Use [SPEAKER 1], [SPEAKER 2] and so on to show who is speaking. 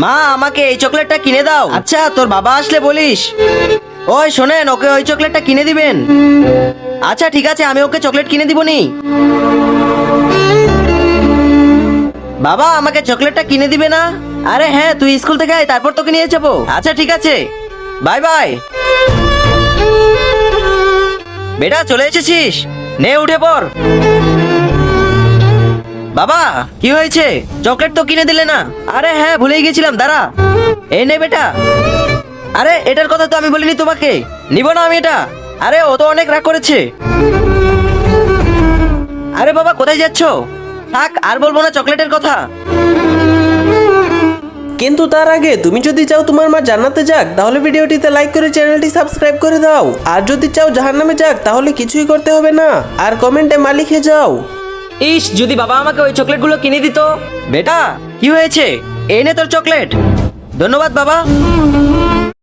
[SPEAKER 1] মা আমাকে এই চকলেটটা কিনে দাও। আচ্ছা তোর বাবা আসলে বলিস। ওই শোনেন, ওকে ওই চকলেটটা কিনে দিবেন। আচ্ছা ঠিক আছে, আমি ওকে চকলেট কিনে দিবনি। বাবা আমাকে চকলেটটা কিনে দিবে না? আরে হ্যাঁ, তুই স্কুল থেকে আয়, তারপর তোকে নিয়ে যাবো। আচ্ছা ঠিক আছে, বাই বাই। বেটা চলে এসেছিস, নে উঠে পড়। বাবা কি হয়েছে? চকলেট তো কিনে দিলে না। আরে হ্যাঁ ভুলেই গেছিলাম, দাঁড়া। এই নে বেটা। আরে এটার কথা তো আমি বলিনি তোমাকে, নিব না আমি এটা। আরে ও তো অনেক রাগ করেছে। আরে বাবা কোথায় যাচ্ছ? থাক, আর বলবো না চকলেটের কথা।
[SPEAKER 2] কিন্তু তার আগে তুমি যদি চাও তোমার মা জান্নাতে যাক, তাহলে ভিডিওটিতে লাইক করে চ্যানেলটি সাবস্ক্রাইব করে দাও। আর যদি চাও জাহান্নামে যাক, তাহলে কিছুই করতে হবে না, আর কমেন্টে মা লিখে যাও।
[SPEAKER 1] ইস, যদি বাবা আমাকে ওই চকলেটগুলো কিনে দিত। বেটা কি হয়েছে? এই নে তোর চকলেট। ধন্যবাদ বাবা।